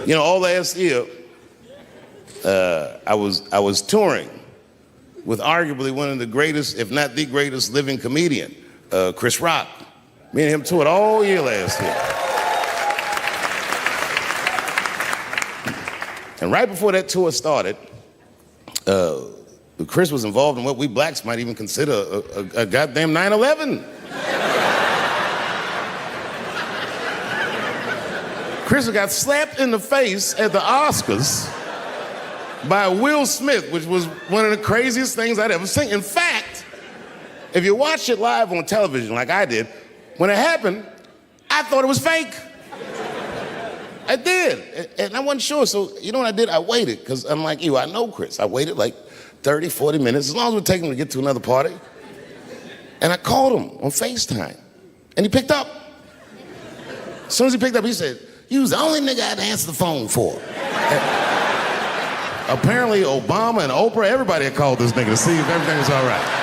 You know, all last year, I was touring with arguably one of the greatest, if not the greatest, living comedian, Chris Rock. Me and him toured all year last year. And right before that tour started, Chris was involved in what we blacks might even consider a goddamn 9/11. Chris got slapped in the face at the Oscars by Will Smith, which was one of the craziest things I'd ever seen. In fact, if you watch it live on television like I did, when it happened, I thought it was fake. I did, and I wasn't sure, so you know what I did? I waited, because I'm like you, I know Chris. I waited like 30, 40 minutes, as long as it would take him to get to another party. And I called him on FaceTime, and he picked up. As soon as he picked up, he said, "You was the only nigga I had to answer the phone for." Apparently, Obama and Oprah, everybody had called this nigga to see if everything was all right.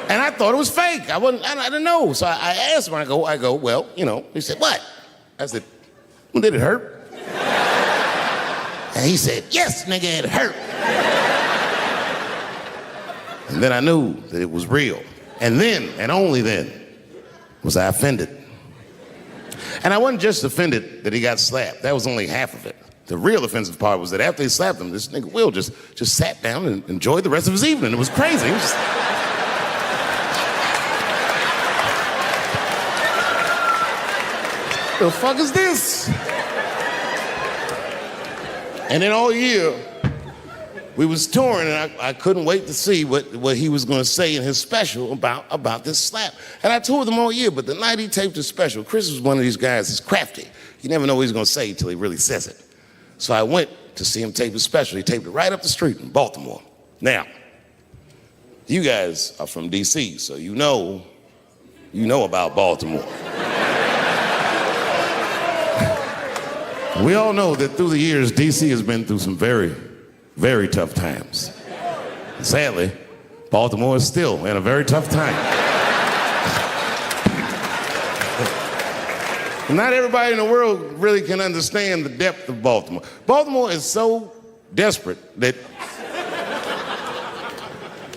And I thought it was fake. I didn't know. So I asked him, I go, well, you know. He said, "What?" I said, "Well, did it hurt?" And he said, "Yes, nigga, it hurt." And then I knew that it was real. And then, and only then, was I offended. And I wasn't just offended that he got slapped. That was only half of it. The real offensive part was that after he slapped him, this nigga Will just sat down and enjoyed the rest of his evening. It was crazy. It was just... The fuck is this? And then all year, we was touring, and I couldn't wait to see what he was going to say in his special about this slap. And I toured him all year, but the night he taped his special, Chris was one of these guys that's crafty. You never know what he's going to say until he really says it. So I went to see him tape his special. He taped it right up the street in Baltimore. Now, you guys are from D.C., so you know about Baltimore. We all know that through the years, D.C. has been through some very, very tough times. Sadly, Baltimore is still in a very tough time. Not everybody in the world really can understand the depth of Baltimore. Baltimore is so desperate that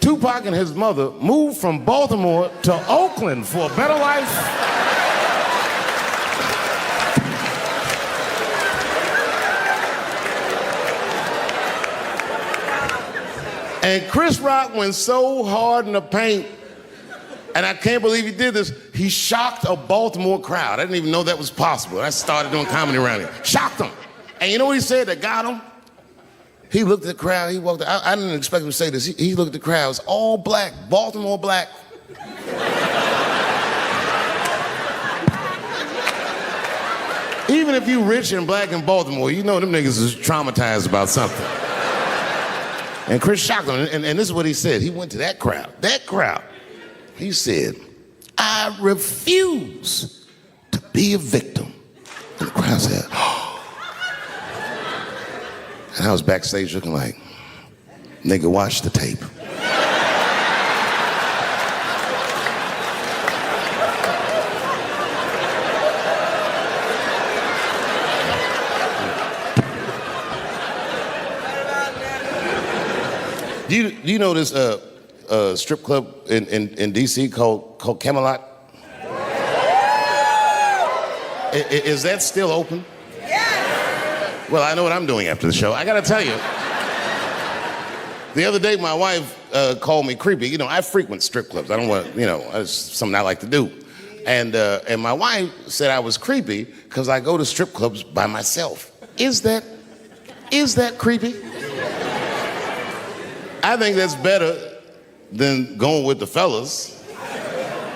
Tupac and his mother moved from Baltimore to Oakland for a better life. And Chris Rock went so hard in the paint, and I can't believe he did this, he shocked a Baltimore crowd. I didn't even know that was possible. I started doing comedy around here. Shocked them. And you know what he said that got him? He looked at the crowd, he walked out. I didn't expect him to say this. He looked at the crowd, it was all black, Baltimore black. Even if you rich and black in Baltimore, you know them niggas is traumatized about something. And Chris shocked him, and this is what he said. He went to that crowd. He said, "I refuse to be a victim." And the crowd said, "Oh." And I was backstage looking like, nigga, watch the tape. Do you know this strip club in D.C. called Camelot? Is that still open? Yes. Well, I know what I'm doing after the show. I gotta tell you. The other day, my wife called me creepy. You know, I frequent strip clubs. I don't want to, you know, it's something I like to do. And my wife said I was creepy because I go to strip clubs by myself. Is that creepy? I think that's better than going with the fellas.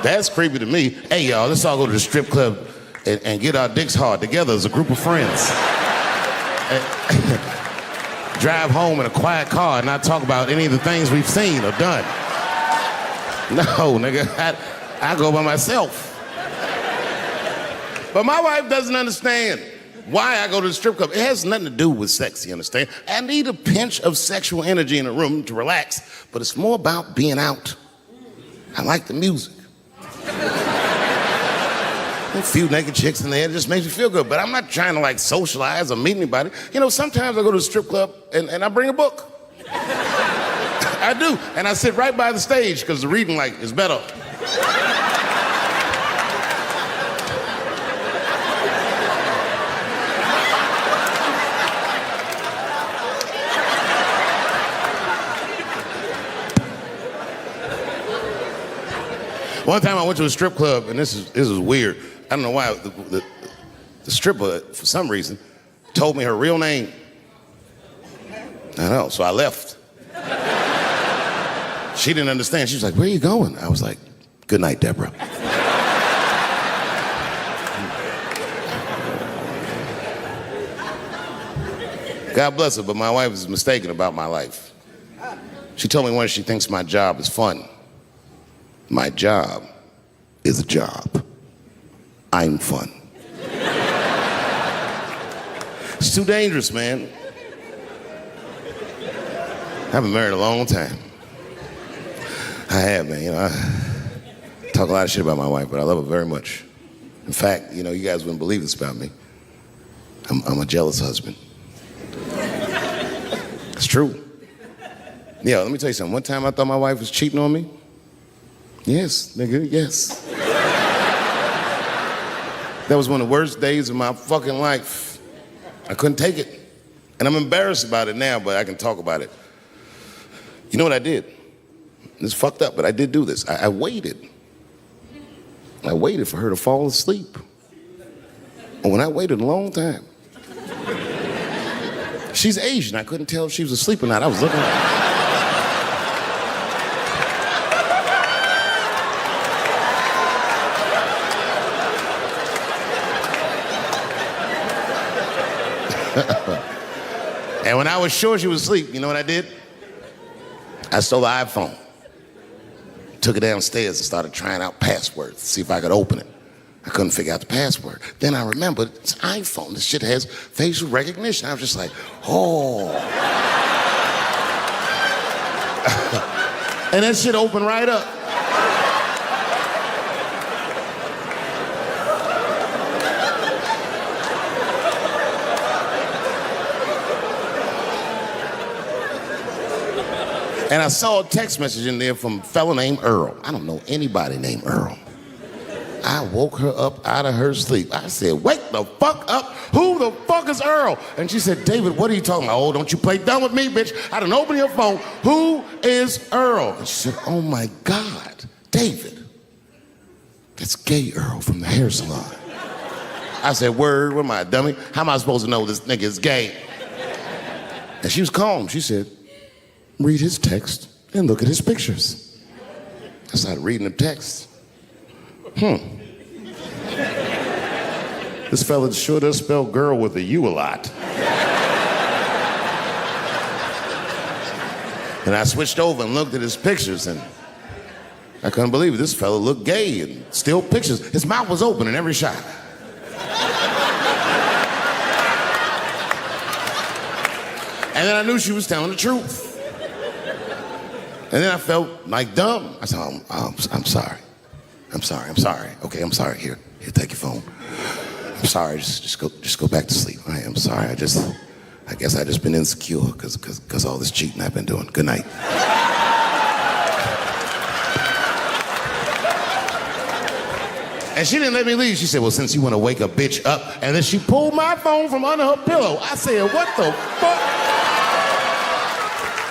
That's creepy to me. Hey, y'all, let's all go to the strip club and get our dicks hard together as a group of friends. Drive home in a quiet car and not talk about any of the things we've seen or done. No, nigga, I go by myself. But my wife doesn't understand why I go to the strip club. It has nothing to do with sex, you understand? I need a pinch of sexual energy in a room to relax, but it's more about being out. I like the music. A few naked chicks in there, it just makes me feel good. But I'm not trying to like socialize or meet anybody. You know, sometimes I go to the strip club and I bring a book. I do, and I sit right by the stage because the reading light is better. One time I went to a strip club, and this is weird. I don't know why. The stripper, for some reason, told me her real name. I know, so I left. She didn't understand. She was like, "Where are you going?" I was like, "Good night, Deborah." God bless her, but my wife is mistaken about my life. She told me once she thinks my job is fun. My job is a job. I'm fun. It's too dangerous, man. I've been married a long time. I have, man. You know, I talk a lot of shit about my wife, but I love her very much. In fact, you know, you guys wouldn't believe this about me. I'm a jealous husband. It's true. Yeah, let me tell you something. One time I thought my wife was cheating on me. Yes, nigga, yes. That was one of the worst days of my fucking life. I couldn't take it. And I'm embarrassed about it now, but I can talk about it. You know what I did? It's fucked up, but I did do this. I waited. I waited for her to fall asleep. And when I waited a long time, she's Asian. I couldn't tell if she was asleep or not. I was looking at her. And when I was sure she was asleep, you know what I did? I stole the iPhone, took it downstairs and started trying out passwords to see if I could open it. I couldn't figure out the password. Then I remembered it's iPhone. This shit has facial recognition. I was just like, oh. And that shit opened right up. And I saw a text message in there from a fella named Earl. I don't know anybody named Earl. I woke her up out of her sleep. I said, wake the fuck up. Who the fuck is Earl? And she said, David, what are you talking about? Oh, don't you play dumb with me, bitch. I done opened your phone. Who is Earl? And she said, oh my God, David. That's gay Earl from the hair salon. I said, word, what am I, a dummy? How am I supposed to know this nigga is gay? And she was calm. She said, read his text and look at his pictures. I started reading the text. This fella sure does spell girl with a U a lot. And I switched over and looked at his pictures, and I couldn't believe it. This fella looked gay and still pictures. His mouth was open in every shot. And then I knew she was telling the truth. And then I felt like dumb. I said, I'm sorry. I'm sorry. Okay, I'm sorry. Here, take your phone. I'm sorry, just go back to sleep. I'm sorry, I guess I just been insecure because all this cheating I've been doing. Good night. And she didn't let me leave. She said, well, since you want to wake a bitch up, and then she pulled my phone from under her pillow. I said, what the fuck?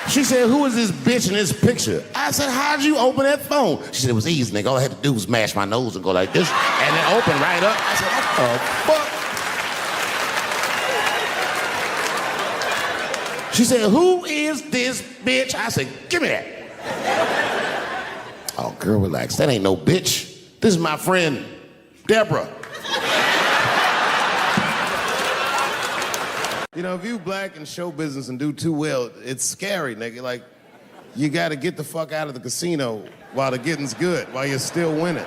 She said, who is this bitch in this picture? I said, how'd you open that phone? She said, it was easy, nigga. All I had to do was mash my nose and go like this, and it opened right up. I said, what the fuck? She said, who is this bitch? I said, give me that. Oh, girl, relax. That ain't no bitch. This is my friend, Deborah. You know, if you black in show business and do too well, it's scary, nigga. Like, you gotta get the fuck out of the casino while the getting's good, while you're still winning.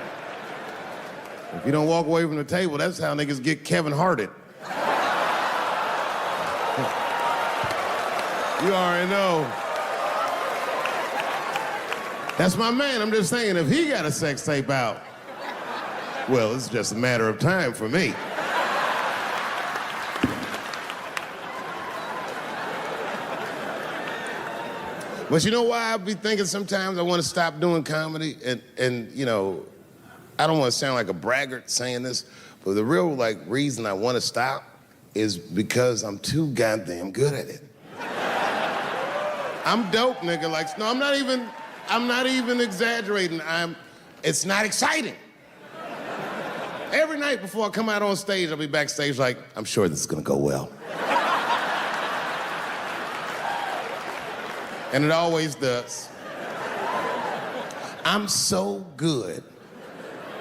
If you don't walk away from the table, that's how niggas get Kevin Harted. You already know. That's my man. I'm just saying, if he got a sex tape out, Well, it's just a matter of time for me. But you know why I be thinking sometimes I want to stop doing comedy? And you know, I don't want to sound like a braggart saying this, but the real reason I want to stop is because I'm too goddamn good at it. I'm dope, nigga. No, I'm not even exaggerating. It's not exciting. Every night before I come out on stage, I'll be backstage I'm sure this is gonna go well. And it always does. I'm so good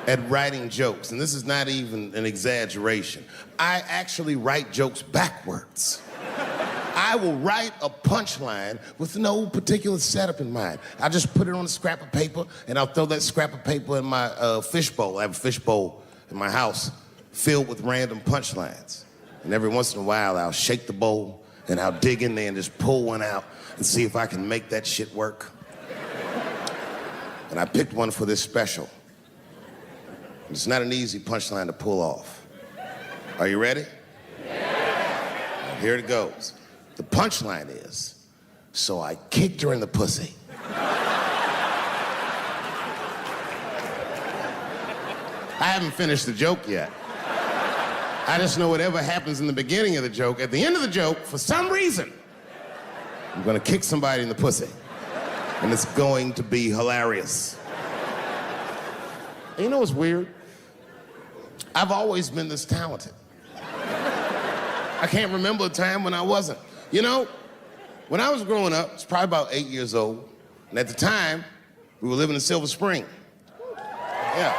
at writing jokes, and this is not even an exaggeration. I actually write jokes backwards. I will write a punchline with no particular setup in mind. I just put it on a scrap of paper, and I'll throw that scrap of paper in my fishbowl. I have a fishbowl in my house filled with random punchlines. And every once in a while, I'll shake the bowl, and I'll dig in there and just pull one out and see if I can make that shit work. And I picked one for this special. It's not an easy punchline to pull off. Are you ready? Yeah. Here it goes. The punchline is, so I kicked her in the pussy. I haven't finished the joke yet. I just know whatever happens in the beginning of the joke, at the end of the joke, for some reason, I'm gonna kick somebody in the pussy. And it's going to be hilarious. And you know what's weird? I've always been this talented. I can't remember a time when I wasn't. You know, when I was growing up, I was probably about 8 years old, and at the time, we were living in Silver Spring. Yeah.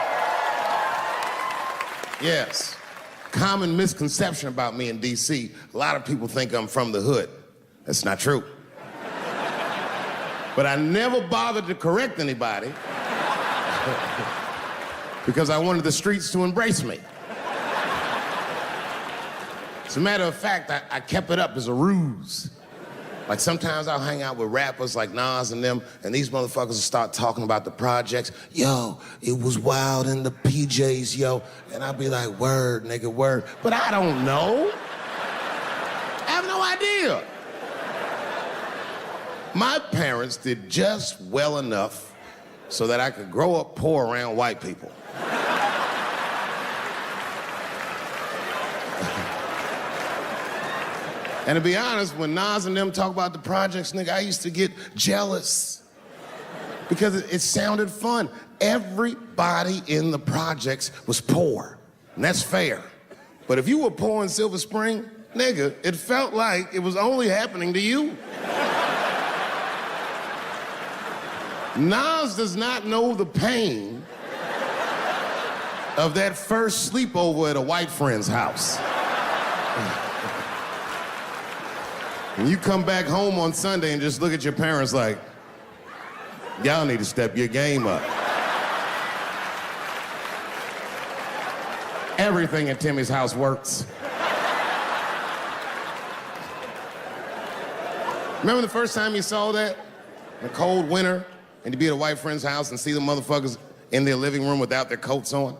Yes. Common misconception about me in D.C. A lot of people think I'm from the hood. That's not true. But I never bothered to correct anybody because I wanted the streets to embrace me. As a matter of fact, I kept it up as a ruse. Like sometimes I'll hang out with rappers like Nas and them, and these motherfuckers will start talking about the projects. Yo, it was wild in the PJs, yo. And I'll be like, word, nigga, word. But I don't know. I have no idea. My parents did just well enough so that I could grow up poor around white people. And to be honest, when Nas and them talk about the projects, nigga, I used to get jealous because it sounded fun. Everybody in the projects was poor, and that's fair. But if you were poor in Silver Spring, nigga, it felt like it was only happening to you. Nas does not know the pain of that first sleepover at a white friend's house. When you come back home on Sunday and just look at your parents like, y'all need to step your game up. Everything at Timmy's house works. Remember the first time you saw that? In a cold winter, and you'd be at a white friend's house and see the motherfuckers in their living room without their coats on?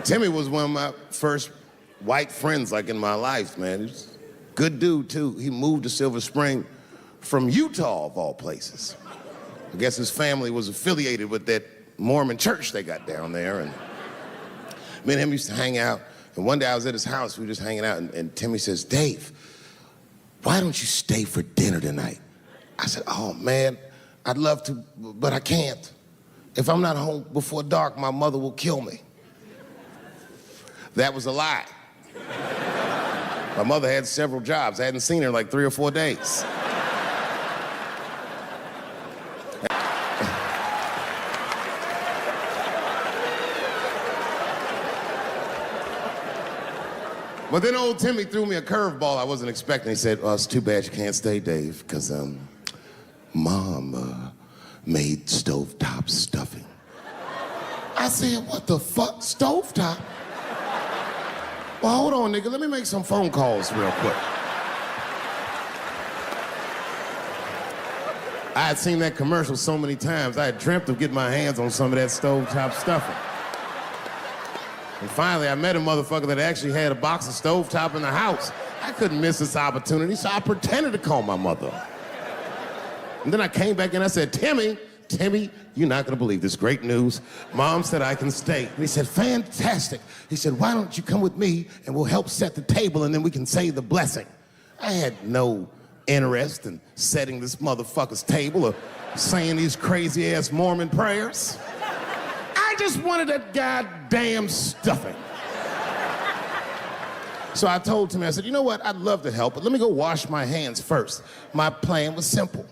Timmy was one of my first white friends, in my life, man. He was a good dude, too. He moved to Silver Spring from Utah, of all places. I guess his family was affiliated with that Mormon church they got down there, and me and him used to hang out. And one day I was at his house, we were just hanging out, and Timmy says, Dave, why don't you stay for dinner tonight? I said, oh, man, I'd love to, but I can't. If I'm not home before dark, my mother will kill me. That was a lie. My mother had several jobs. I hadn't seen her in 3 or 4 days. But then old Timmy threw me a curveball I wasn't expecting. He said, well, it's too bad you can't stay, Dave, because Mom made stovetop stuffing. I said, what the fuck, stovetop? Well, hold on, nigga. Let me make some phone calls real quick. I had seen that commercial so many times, I had dreamt of getting my hands on some of that stovetop stuffing. And finally, I met a motherfucker that actually had a box of stovetop in the house. I couldn't miss this opportunity, so I pretended to call my mother. And then I came back and I said, Timmy, you're not gonna believe this great news. Mom said I can stay. And he said, fantastic. He said, why don't you come with me and we'll help set the table and then we can say the blessing. I had no interest in setting this motherfucker's table or saying these crazy ass Mormon prayers. I just wanted that goddamn stuffing. So I told Timmy, I said, you know what, I'd love to help, but let me go wash my hands first. My plan was simple.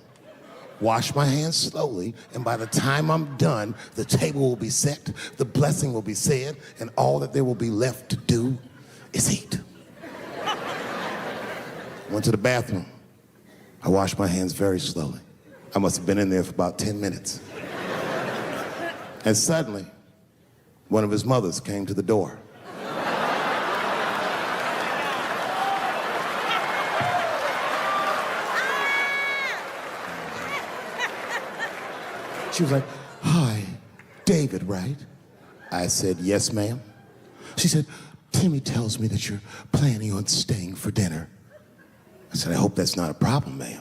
Wash my hands slowly, and by the time I'm done, the table will be set, the blessing will be said, and all that there will be left to do is eat. Went to the bathroom. I washed my hands very slowly. I must have been in there for about 10 minutes. And suddenly, one of his mothers came to the door. She was like, hi, David, right? I said, yes, ma'am. She said, Timmy tells me that you're planning on staying for dinner. I said, I hope that's not a problem, ma'am.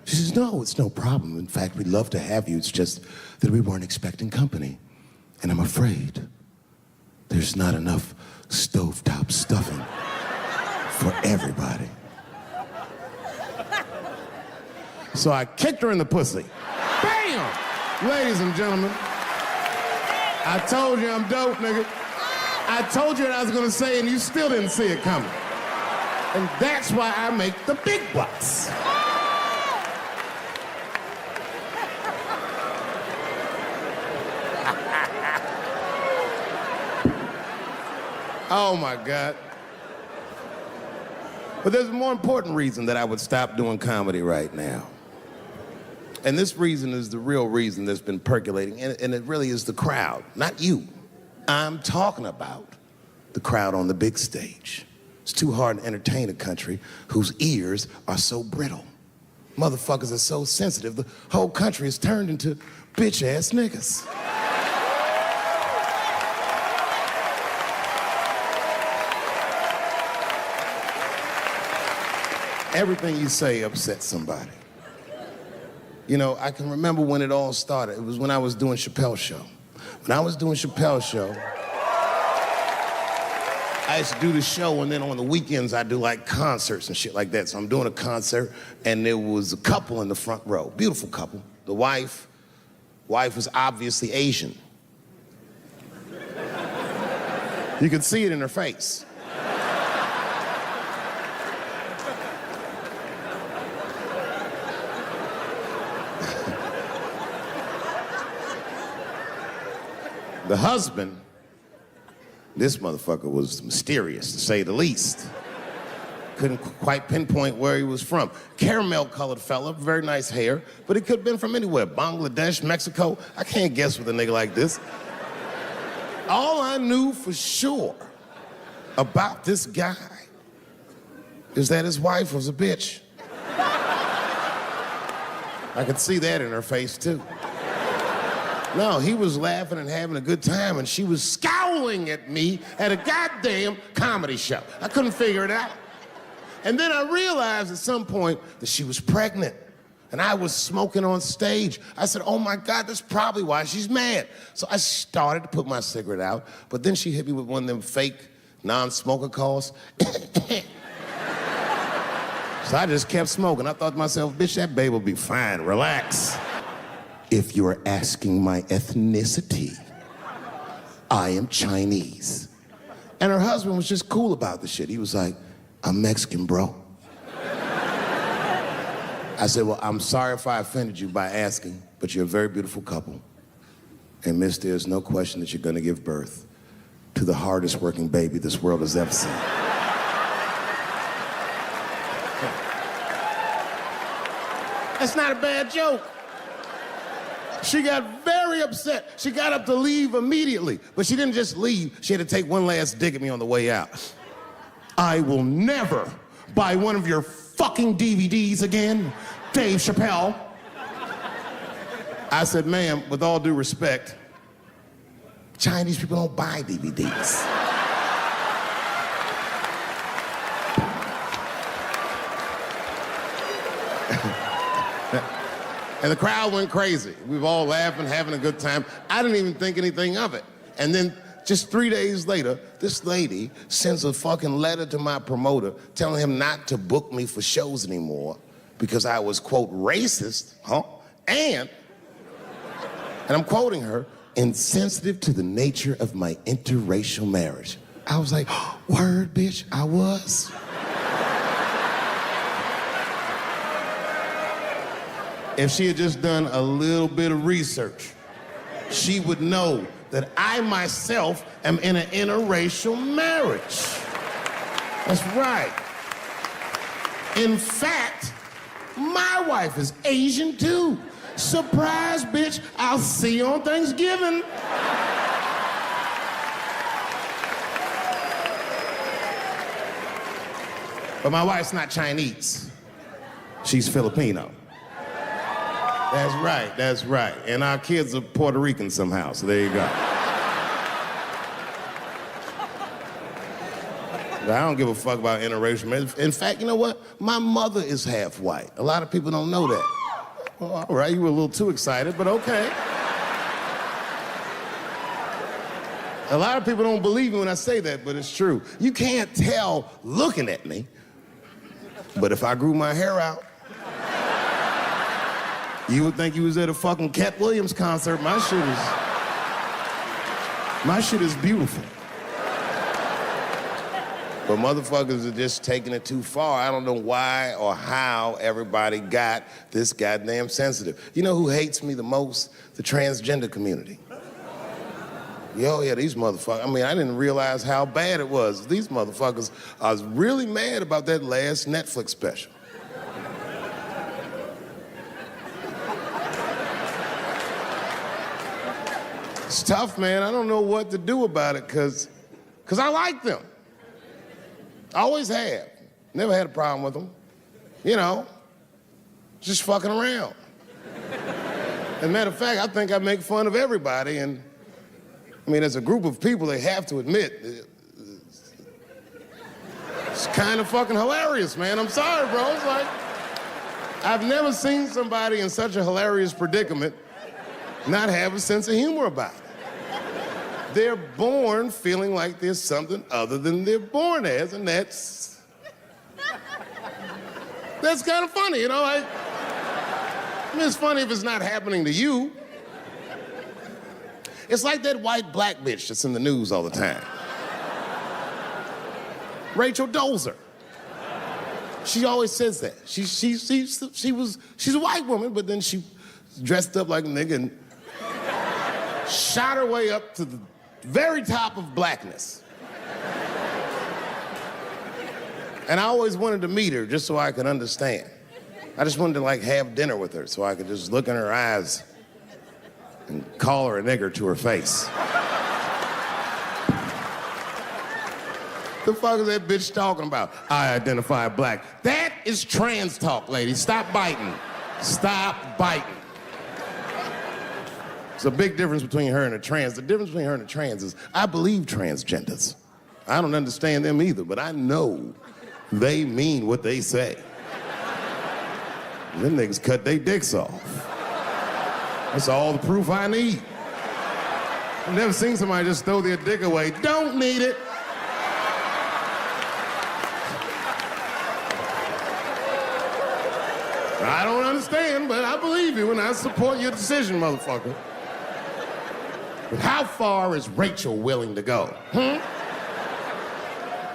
She says, no, it's no problem. In fact, we'd love to have you. It's just that we weren't expecting company. And I'm afraid there's not enough stovetop stuffing for everybody. So I kicked her in the pussy. Bam! Ladies and gentlemen, I told you I'm dope, nigga. I told you what I was gonna say and you still didn't see it coming. And that's why I make the big bucks. Oh my God. But there's a more important reason that I would stop doing comedy right now. And this reason is the real reason that's been percolating, and it really is the crowd, not you. I'm talking about the crowd on the big stage. It's too hard to entertain a country whose ears are so brittle. Motherfuckers are so sensitive, the whole country is turned into bitch-ass niggas. Everything you say upsets somebody. You know, I can remember when it all started. It was when I was doing Chappelle's show. When I was doing Chappelle's show, I used to do the show, and then on the weekends, I do like concerts and shit like that. So I'm doing a concert, and there was a couple in the front row, beautiful couple. The wife was obviously Asian. You could see it in her face. The husband, this motherfucker was mysterious, to say the least. Couldn't quite pinpoint where he was from. Caramel-colored fella, very nice hair, but he could have been from anywhere. Bangladesh, Mexico. I can't guess with a nigga like this. All I knew for sure about this guy is that his wife was a bitch. I could see that in her face, too. No, he was laughing and having a good time, and she was scowling at me at a goddamn comedy show. I couldn't figure it out. And then I realized at some point that she was pregnant, and I was smoking on stage. I said, oh my God, that's probably why she's mad. So I started to put my cigarette out, but then she hit me with one of them fake non-smoker calls. So I just kept smoking. I thought to myself, bitch, that babe will be fine, relax. If you are asking my ethnicity, I am Chinese. And her husband was just cool about the shit. He was like, I'm Mexican, bro. I said, well, I'm sorry if I offended you by asking, but you're a very beautiful couple. And miss, there's no question that you're gonna give birth to the hardest working baby this world has ever seen. That's not a bad joke. She got very upset. She got up to leave immediately, but she didn't just leave. She had to take one last dig at me on the way out. I will never buy one of your fucking DVDs again, Dave Chappelle. I said, ma'am, with all due respect, Chinese people don't buy DVDs. And the crowd went crazy. We were all laughing, having a good time. I didn't even think anything of it. And then just 3 days later, this lady sends a fucking letter to my promoter telling him not to book me for shows anymore because I was, quote, racist, and I'm quoting her, insensitive to the nature of my interracial marriage. I was like, word, bitch, I was. If she had just done a little bit of research, she would know that I myself am in an interracial marriage. That's right. In fact, my wife is Asian too. Surprise, bitch, I'll see you on Thanksgiving. But my wife's not Chinese. She's Filipino. That's right. And our kids are Puerto Rican somehow, so there you go. But I don't give a fuck about interracial marriage. In fact, you know what? My mother is half white. A lot of people don't know that. Well, all right, you were a little too excited, but okay. A lot of people don't believe me when I say that, but it's true. You can't tell looking at me, but if I grew my hair out, you would think you was at a fucking Cat Williams concert. My shit is beautiful. But motherfuckers are just taking it too far. I don't know why or how everybody got this goddamn sensitive. You know who hates me the most? The transgender community. Yo, yeah, these motherfuckers. I mean, I didn't realize how bad it was. These motherfuckers are really mad about that last Netflix special. It's tough, man. I don't know what to do about it, cause I like them. I always have. Never had a problem with them. You know, just fucking around. As a matter of fact, I think I make fun of everybody, and I mean, as a group of people, they have to admit, it's kind of fucking hilarious, man. I'm sorry, bro. It's like, I've never seen somebody in such a hilarious predicament not have a sense of humor about it. They're born feeling like there's something other than they're born as, and that's kind of funny, you know? I mean, it's funny if it's not happening to you. It's like that white black bitch that's in the news all the time. Rachel Dolezal. She always says that. She's a white woman, but then she dressed up like a nigga and shot her way up to the very top of blackness. And I always wanted to meet her just so I could understand. I just wanted to like have dinner with her so I could just look in her eyes and call her a nigger to her face. The fuck is that bitch talking about? I identify black. That is trans talk, ladies. Stop biting. Stop biting. There's a big difference between her and a trans. The difference between her and a trans is I believe transgenders. I don't understand them either, but I know they mean what they say. Them niggas cut their dicks off. That's all the proof I need. I've never seen somebody just throw their dick away. Don't need it. I don't understand, but I believe you and I support your decision, motherfucker. But how far is Rachel willing to go?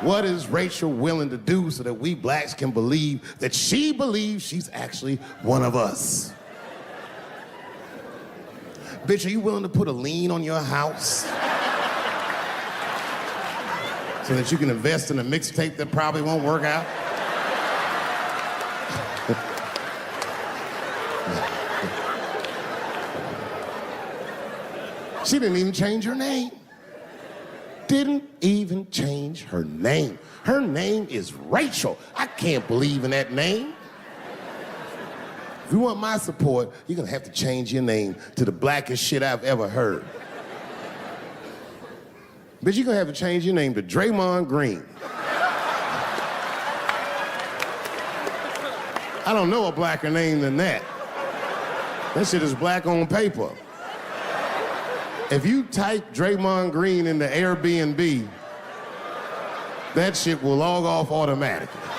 What is Rachel willing to do so that we blacks can believe that she believes she's actually one of us? Bitch, are you willing to put a lien on your house so that you can invest in a mixtape that probably won't work out? She didn't even change her name. Didn't even change her name. Her name is Rachel. I can't believe in that name. If you want my support, you're gonna have to change your name to the blackest shit I've ever heard. Bitch, you're gonna have to change your name to Draymond Green. I don't know a blacker name than that. That shit is black on paper. If you type Draymond Green into Airbnb, that shit will log off automatically.